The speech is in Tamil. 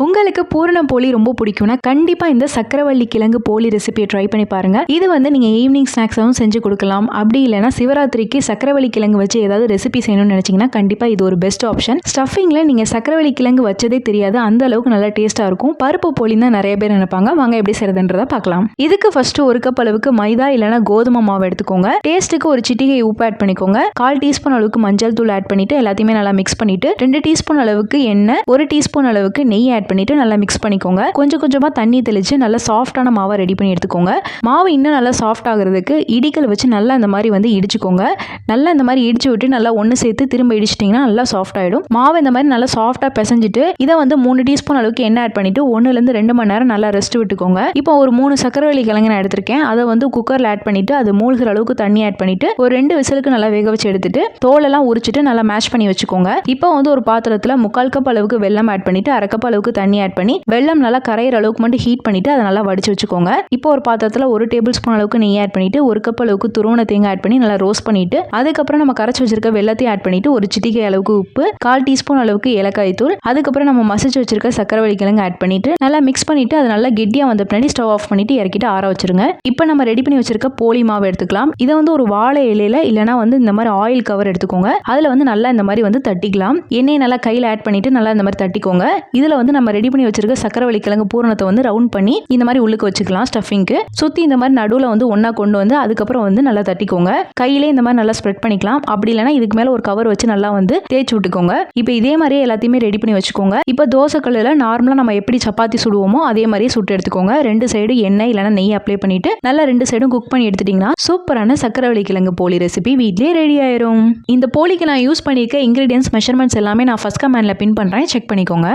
உங்களுக்கு பூரண போலி ரொம்ப பிடிக்கும்னா கண்டிப்பாக இந்த சக்கரவள்ளி கிழங்கு போலி ரெசிபியை ட்ரை பண்ணி பாருங்க. இது வந்து நீங்கள் ஈவினிங் ஸ்நாக்ஸாகவும் செஞ்சு கொடுக்கலாம். அப்படி இல்லைனா சிவராத்திரிக்கு சக்கரவள்ளி கிழங்கு வச்சு ஏதாவது ரெசிபி செய்யணும்னு நினச்சிங்கன்னா கண்டிப்பாக இது ஒரு பெஸ்ட் ஆப்ஷன். ஸ்டஃபிங்கில் நீங்கள் சக்கரவள்ளி கிழங்கு வச்சதே தெரியாது, அந்த அளவுக்கு நல்லா டேஸ்ட்டாக இருக்கும். பருப்பு போலி தான் நிறைய பேர் நினைப்பாங்க. வாங்க எப்படி செய்யறதுன்றதை பார்க்கலாம். இதுக்கு ஃபர்ஸ்ட் ஒரு கப் அளவுக்கு மைதா இல்லைனா கோதுமை மாவு எடுத்துக்கோங்க. டேஸ்ட்டுக்கு ஒரு சிட்டிகை உப்பு ஆட் பண்ணிக்கோங்க. 1/4 டீஸ்பூன் அளவுக்கு மஞ்சள் தூள் ஆட் பண்ணிட்டு எல்லாத்தையுமே நல்லா மிக்ஸ் பண்ணிட்டு 2 டீஸ்பூன் அளவுக்கு எண்ணெய், 1 டீஸ்பூன் அளவுக்கு நெய் ஆட் பண்ணிட்டு நல்லா மிக்ஸ் பண்ணிக்கோங்க. கொஞ்சம் கொஞ்சமா தண்ணி தெளிச்சு நல்லா சாஃப்டான மாவை ரெடி பண்ணி எடுத்துக்கோங்க. மாவு இன்னும் நல்லா சாஃப்ட் ஆகிறதுக்கு இடிக்கல் வச்சு நல்லா இந்த மாதிரி வந்து இடிச்சுக்கோங்க. நல்லா இந்த மாதிரி இடிச்சு விட்டு நல்லா ஒன்று சேர்த்து திரும்ப இடிச்சிட்டிங்கன்னா நல்லா சாஃப்ட் ஆகிடும். மாவு இந்த மாதிரி நல்லா சாஃப்டாக பிசைஞ்சிட்டு இதை வந்து 3 டீஸ்பூன் அளவுக்கு எண்ணெய் ஆட் பண்ணிட்டு 1-2 மணி நேரம் நல்லா ரெஸ்ட் விட்டுக்கோங்க. இப்போ ஒரு 3 சக்கரவள்ளி கிழங்கு நான் எடுத்திருக்கேன். அதை வந்து குக்கரில் ஆட் பண்ணிட்டு அது மூழ்கிற அளவுக்கு தண்ணி ஆட் பண்ணிட்டு ஒரு 2 விசிலுக்கு நல்லா வேக வச்சு எடுத்துட்டு தோலெல்லாம் உரிச்சிட்டு நல்லா மேஷ் பண்ணி வச்சுக்கோங்க. இப்போ வந்து ஒரு பாத்திரத்தில் 3/4 கப் அளவுக்கு வெல்லம் ஆட் பண்ணிட்டு 1/2 கப் அளவுக்கு தண்ணி ஆட் பண்ணி வெல்லம் நல்லா கரையிற அளவுக்கு மட்டும் ஹீட் பண்ணிட்டு அதை நல்லா வடிச்சு வச்சுக்கோங்க. இப்போ ஒரு பாத்திரத்தில் 1 டேபிள் ஸ்பூன் அளவுக்கு நெய் ஆட் பண்ணிட்டு 1 கப் அளவுக்கு துருவன தேங்காய் ஆட் பண்ணி நல்லா ரோஸ்ட் பண்ணிட்டு அதுக்கப்புறம் நம்ம கரைச்சி வச்சிருக்க வெல்லத்தையும் ஆட் பண்ணிட்டு ஒரு சிட்டிகை அளவுக்கு உப்பு, 1/4 டீஸ்பூன் அளவுக்கு ஏலக்காய் தூள், அதுக்கப்புறம் நம்ம மசிச்சு வச்சிருக்க சக்கரவள்ளி கிழங்கு ஆட் பண்ணிட்டு நல்லா மிக்ஸ் பண்ணிட்டு அது நல்லா கெட்டியா வந்த பின்னாடி ஸ்டவ் ஆஃப் பண்ணிட்டு இறக்கிட்டு ஆற வச்சிருங்க. இப்போ நம்ம ரெடி பண்ணி வச்சிருக்க போலி மாவு எடுத்துக்கலாம். இதை வந்து ஒரு வாழை இலையில இல்லைனா வந்து இந்த மாதிரி ஆயில் கவர் எடுத்துக்கோங்க. அதுல வந்து நல்லா இந்த மாதிரி வந்து தட்டிக்கலாம். எண்ணெய் நல்லா கையில் ஆட் பண்ணிட்டு நல்லா இந்த மாதிரி தட்டிக்கோங்க. இதுல வந்து நம்ம ரெடி பண்ணி வச்சிருக்க சக்கரவள்ளி கிழங்கு பூரணத்தை வந்து ரவுண்ட் பண்ணி இந்த மாதிரி உள்ளுக்கு வச்சுக்கலாம். ஸ்டஃபிங்க்கு சுத்தி இந்த மாதிரி நடுவில் வந்து ஒன்னா கொண்டு வந்து அதுக்கப்புறம் வந்து நல்லா தட்டிக்கோங்க. கையிலே இந்த மாதிரி நல்லா ஸ்ப்ரெட் பண்ணிக்கலாம். அப்படி இல்லைனா இதுக்கு மேல ஒரு கவர் வச்சு நல்லா வந்து தேய்ச்சி விட்டுக்கோங்க. இப்போ இதே மாதிரியே எல்லாத்தையுமே ரெடி பண்ணி வச்சுக்கோங்க. இப்போ தோசை கல்லுல நார்மலா நம்ம எப்படி சப்பாத்தி சுடுவோமோ அதே மாதிரியே சுட்டு எடுத்துக்கோங்க. 2 சைடும் எண்ணெய் இல்லைனா நெய் அப்ளை பண்ணிட்டு நல்லா 2 சைடும் குக் பண்ணி எடுத்துட்டீங்கன்னா சூப்பரான சக்கரவள்ளி கிழங்கு போலி ரெசிபி வீட்லயே ரெடி ஆயிரும். இந்த போலிக்கு நான் யூஸ் பண்ணியிருக்க இன்கிரீடியன்ஸ் மெஷர்மெண்ட்ஸ் எல்லாமே நான் ஃபர்ஸ்ட் கமெண்ட்ல பின் பண்றேன், செக் பண்ணிக்கோங்க.